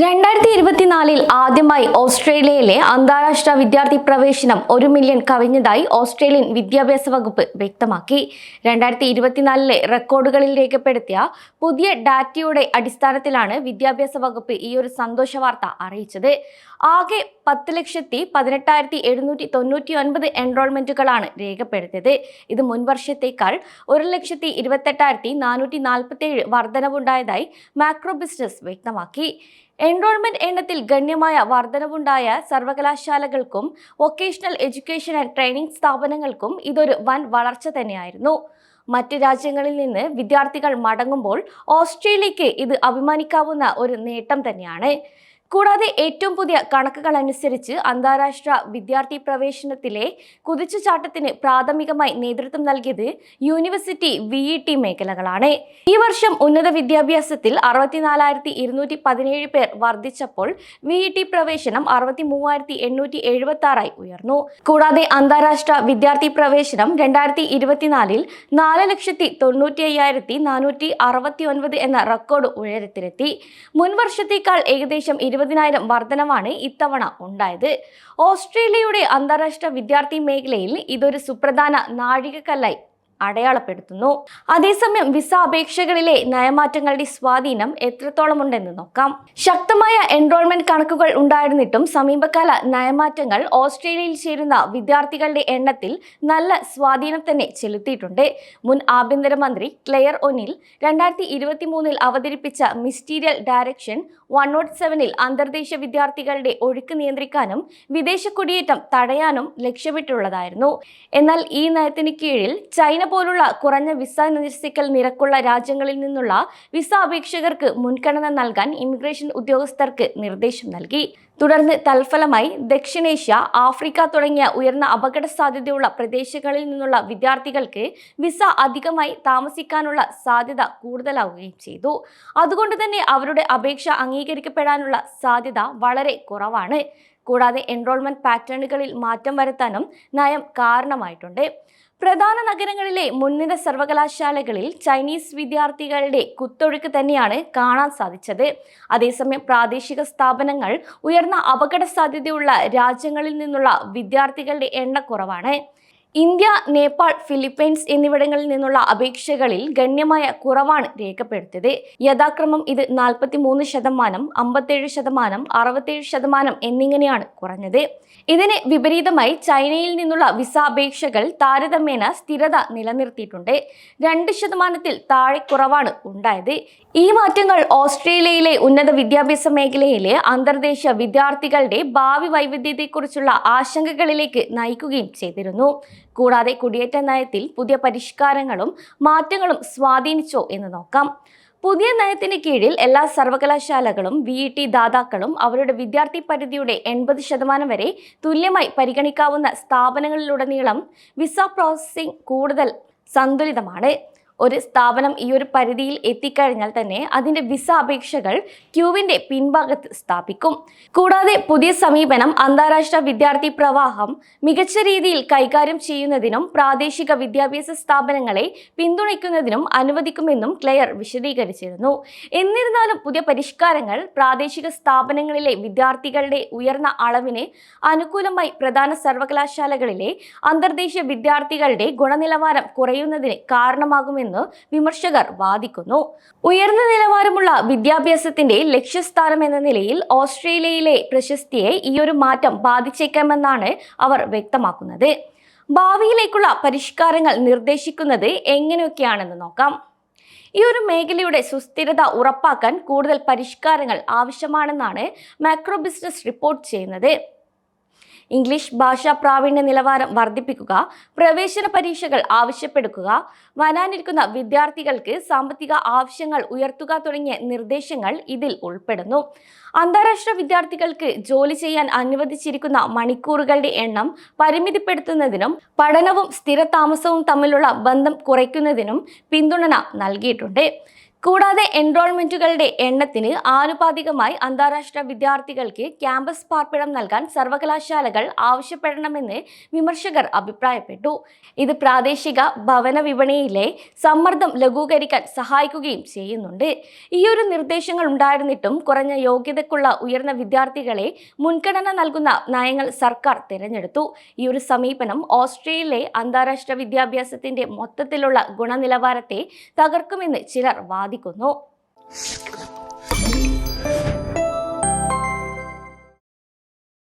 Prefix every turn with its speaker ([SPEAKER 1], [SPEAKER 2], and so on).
[SPEAKER 1] 2024 ആദ്യമായി ഓസ്ട്രേലിയയിലെ അന്താരാഷ്ട്ര വിദ്യാർത്ഥി പ്രവേശനം 1 മില്യൺ കവിഞ്ഞതായി ഓസ്ട്രേലിയൻ വിദ്യാഭ്യാസ വകുപ്പ് വ്യക്തമാക്കി. 2024 റെക്കോർഡുകളിൽ രേഖപ്പെടുത്തിയ പുതിയ ഡാറ്റയുടെ അടിസ്ഥാനത്തിലാണ് വിദ്യാഭ്യാസ വകുപ്പ് ഈ ഒരു സന്തോഷ വാർത്ത അറിയിച്ചത്. ആകെ 10,18,799 എൻറോൾമെന്റുകളാണ് രേഖപ്പെടുത്തിയത്. ഇത് മുൻവർഷത്തേക്കാൾ 1,28,447 വർധനവുണ്ടായതായി മാക്രോ ബിസിനസ് വ്യക്തമാക്കി. എൻറോൾമെന്റ് എണ്ണത്തിൽ ഗണ്യമായ വർധനവുണ്ടായ സർവകലാശാലകൾക്കും വൊക്കേഷണൽ എഡ്യൂക്കേഷൻ ആൻഡ് ട്രെയിനിംഗ് സ്ഥാപനങ്ങൾക്കും ഇതൊരു വൻ വളർച്ച തന്നെയായിരുന്നു. മറ്റ് രാജ്യങ്ങളിൽ നിന്ന് വിദ്യാർത്ഥികൾ മടങ്ങുമ്പോൾ ഓസ്ട്രേലിയക്ക് ഇത് അഭിമാനിക്കാവുന്ന ഒരു നേട്ടം തന്നെയാണ്. കൂടാതെ ഏറ്റവും പുതിയ കണക്കുകൾ അനുസരിച്ച് അന്താരാഷ്ട്ര വിദ്യാർത്ഥി പ്രവേശനത്തിലെ കുതിച്ചുചാട്ടത്തിന് പ്രാഥമികമായി നേതൃത്വം നൽകിയത് യൂണിവേഴ്സിറ്റി VET മേഖലകളാണ്. ഈ വർഷം ഉന്നത വിദ്യാഭ്യാസത്തിൽ 64,217 പേർ വർദ്ധിച്ചപ്പോൾ VET പ്രവേശനം 63,876 ഉയർന്നു. കൂടാതെ അന്താരാഷ്ട്ര വിദ്യാർത്ഥി പ്രവേശനം 2024 4,95,469 എന്ന റെക്കോർഡ് ഉയരത്തിലെത്തി. മുൻ വർഷത്തേക്കാൾ ഏകദേശം 20,000 വർധനവാണ് ഇത്തവണ ഉണ്ടായത്. ഓസ്ട്രേലിയയുടെ അന്താരാഷ്ട്ര വിദ്യാർത്ഥി മേഖലയിൽ ഇതൊരു സുപ്രധാന നാഴികക്കല്ലായി അടയാളപ്പെടുത്തുന്നു. അതേസമയം വിസ അപേക്ഷകളിലെ നയമാറ്റങ്ങളുടെ സ്വാധീനം എത്രത്തോളം ഉണ്ടെന്ന് നോക്കാം. ശക്തമായ എൻറോൾമെന്റ് കണക്കുകൾ ഉണ്ടായിരുന്നിട്ടും സമീപകാല നയമാറ്റങ്ങൾ ഓസ്ട്രേലിയയിൽ ചേരുന്ന വിദ്യാർത്ഥികളുടെ എണ്ണത്തിൽ നല്ല സ്വാധീനം തന്നെ ചെലുത്തിയിട്ടുണ്ട്. മുൻ ആഭ്യന്തരമന്ത്രി ക്ലെയർ ഒനിൽ 2023 അവതരിപ്പിച്ച മിസ്റ്റീരിയൽ ഡയറക്ഷൻ 107 അന്തർദേശീയ വിദ്യാർത്ഥികളുടെ ഒഴുക്ക് നിയന്ത്രിക്കാനും വിദേശ കുടിയേറ്റം തടയാനും ലക്ഷ്യമിട്ടുള്ളതായിരുന്നു. എന്നാൽ ഈ നയത്തിന് കീഴിൽ ചൈന പോലുള്ള കുറഞ്ഞ വിസ നിരസിക്കൽ നിരക്കുള്ള രാജ്യങ്ങളിൽ നിന്നുള്ള വിസ അപേക്ഷകർക്ക് മുൻഗണന നൽകാൻ ഇമിഗ്രേഷൻ ഉദ്യോഗസ്ഥർക്ക് നിർദ്ദേശം നൽകി. തുടർന്ന് തൽഫലമായി ദക്ഷിണേഷ്യ, ആഫ്രിക്ക തുടങ്ങിയ ഉയർന്ന അപകട സാധ്യതയുള്ള പ്രദേശങ്ങളിൽ നിന്നുള്ള വിദ്യാർത്ഥികൾക്ക് വിസ അധികമായി താമസിക്കാനുള്ള സാധ്യത കൂടുതലാവുകയും ചെയ്തു. അതുകൊണ്ട് തന്നെ അവരുടെ അപേക്ഷ അംഗീകരിക്കപ്പെടാനുള്ള സാധ്യത വളരെ കുറവാണ്. കൂടാതെ എൻറോൾമെന്റ് പാറ്റേണുകളിൽ മാറ്റം വരുത്താനും നയം കാരണമായിട്ടുണ്ട്. പ്രധാന നഗരങ്ങളിലെ മുൻനിര സർവകലാശാലകളിൽ ചൈനീസ് വിദ്യാർത്ഥികളുടെ കുത്തൊഴുക്ക് തന്നെയാണ് കാണാൻ സാധിച്ചത്. അതേസമയം പ്രാദേശിക സ്ഥാപനങ്ങൾ ഉയർന്ന അപകട സാധ്യതയുള്ള രാജ്യങ്ങളിൽ നിന്നുള്ള വിദ്യാർത്ഥികളുടെ എണ്ണക്കുറവാണ്. ഇന്ത്യ, നേപ്പാൾ, ഫിലിപ്പൈൻസ് എന്നിവിടങ്ങളിൽ നിന്നുള്ള അപേക്ഷകളിൽ ഗണ്യമായ കുറവാണ് രേഖപ്പെടുത്തിയത്. യഥാക്രമം ഇത് 43%, 57%, 67% എന്നിങ്ങനെയാണ് കുറഞ്ഞത്. ഇതിന് വിപരീതമായി ചൈനയിൽ നിന്നുള്ള വിസ അപേക്ഷകൾ താരതമ്യേന സ്ഥിരത നിലനിർത്തിയിട്ടുണ്ട്. 2% താഴെ കുറവാണ് ഉണ്ടായത്. ഈ മാറ്റങ്ങൾ ഓസ്ട്രേലിയയിലെ ഉന്നത വിദ്യാഭ്യാസ മേഖലയിലെ അന്തർദേശീയ വിദ്യാർത്ഥികളുടെ ഭാവി വൈവിധ്യത്തെക്കുറിച്ചുള്ള ആശങ്കകളിലേക്ക് നയിക്കുകയും ചെയ്തിരുന്നു. കൂടാതെ കുടിയേറ്റ നയത്തിൽ പുതിയ പരിഷ്കാരങ്ങളും മാറ്റങ്ങളും സ്വാധീനിച്ചോ എന്ന് നോക്കാം. പുതിയ നയത്തിന് കീഴിൽ എല്ലാ സർവകലാശാലകളും VET ദാതാക്കളും അവരുടെ വിദ്യാർത്ഥി പരിധിയുടെ 80% വരെ തുല്യമായി പരിഗണിക്കാവുന്ന സ്ഥാപനങ്ങളിലുടനീളം വിസ പ്രോസസ്സിംഗ് കൂടുതൽ സന്തുലിതമാണ്. ഒരു സ്ഥാപനം ഈ ഒരു പരിധിയിൽ എത്തിക്കഴിഞ്ഞാൽ തന്നെ അതിന്റെ വിസ അപേക്ഷകൾ ക്യൂവിന്റെ പിൻഭാഗത്ത് സ്ഥാപിക്കും. കൂടാതെ പുതിയ സമീപനം അന്താരാഷ്ട്ര വിദ്യാർത്ഥി പ്രവാഹം മികച്ച രീതിയിൽ കൈകാര്യം ചെയ്യുന്നതിനും പ്രാദേശിക വിദ്യാഭ്യാസ സ്ഥാപനങ്ങളെ പിന്തുണയ്ക്കുന്നതിനും അനുവദിക്കുമെന്നും ക്ലെയർ വിശദീകരിച്ചിരുന്നു. എന്നിരുന്നാലും പുതിയ പരിഷ്കാരങ്ങൾ പ്രാദേശിക സ്ഥാപനങ്ങളിലെ വിദ്യാർത്ഥികളുടെ ഉയർന്ന അളവിന് അനുകൂലമായി പ്രധാന സർവകലാശാലകളിലെ അന്തർദേശീയ വിദ്യാർത്ഥികളുടെ ഗുണനിലവാരം കുറയുന്നതിന് കാരണമാകുമെന്ന് വിമർശകർ വാദിക്കുന്നു. ഉയർന്ന നിലവാരമുള്ള വിദ്യാഭ്യാസത്തിന്റെ ലക്ഷ്യസ്ഥാനം എന്ന നിലയിൽ ഓസ്ട്രേലിയയിലെ പ്രശസ്തിയെ ഈയൊരു മാറ്റം ബാധിച്ചേക്കാമെന്നാണ് അവർ വ്യക്തമാക്കുന്നത്. ഭാവിയിലേക്കുള്ള പരിഷ്കാരങ്ങൾ നിർദ്ദേശിക്കുന്നത് എങ്ങനെയൊക്കെയാണെന്ന് നോക്കാം. ഈ ഒരു മേഖലയുടെ സുസ്ഥിരത ഉറപ്പാക്കാൻ കൂടുതൽ പരിഷ്കാരങ്ങൾ ആവശ്യമാണെന്നാണ് മാക്രോ ബിസിനസ് റിപ്പോർട്ട് ചെയ്യുന്നത്. ഇംഗ്ലീഷ് ഭാഷാ പ്രാവീണ്യ നിലവാരം വർദ്ധിപ്പിക്കുക, പ്രവേശന പരീക്ഷകൾ ആവശ്യപ്പെടുക, വരാനിരിക്കുന്ന വിദ്യാർത്ഥികൾക്ക് സാമ്പത്തിക ആവശ്യങ്ങൾ ഉയർത്തുക തുടങ്ങിയ നിർദ്ദേശങ്ങൾ ഇതിൽ ഉൾപ്പെടുന്നു. അന്താരാഷ്ട്ര വിദ്യാർത്ഥികൾക്ക് ജോലി ചെയ്യാൻ അനുവദിച്ചിരിക്കുന്ന മണിക്കൂറുകളുടെ എണ്ണം പരിമിതിപ്പെടുത്തുന്നതിനും പഠനവും സ്ഥിരതാമസവും തമ്മിലുള്ള ബന്ധം കുറയ്ക്കുന്നതിനും പിന്തുണ നൽകിയിട്ടുണ്ട്. കൂടാതെ എൻറോൾമെന്റുകളുടെ എണ്ണത്തിന് ആനുപാതികമായി അന്താരാഷ്ട്ര വിദ്യാർത്ഥികൾക്ക് ക്യാമ്പസ് പാർപ്പിടം നൽകാൻ സർവകലാശാലകൾ ആവശ്യപ്പെടണമെന്ന് വിമർശകർ അഭിപ്രായപ്പെട്ടു. ഇത് പ്രാദേശിക ഭവന വിപണിയിലെ സമ്മർദ്ദം ലഘൂകരിക്കാൻ സഹായിക്കുകയും ചെയ്യുന്നുണ്ട്. ഈയൊരു നിർദ്ദേശങ്ങൾ ഉണ്ടായിരുന്നിട്ടും കുറഞ്ഞ യോഗ്യതയ്ക്കുള്ള ഉയർന്ന വിദ്യാർത്ഥികളെ മുൻഗണന നൽകുന്ന നയങ്ങൾ സർക്കാർ തിരഞ്ഞെടുത്തു. ഈ ഒരു സമീപനം ഓസ്ട്രേലിയയിലെ അന്താരാഷ്ട്ര വിദ്യാഭ്യാസത്തിന്റെ മൊത്തത്തിലുള്ള ഗുണനിലവാരത്തെ തകർക്കുമെന്ന് ചിലർ വാദിക്കുന്നു.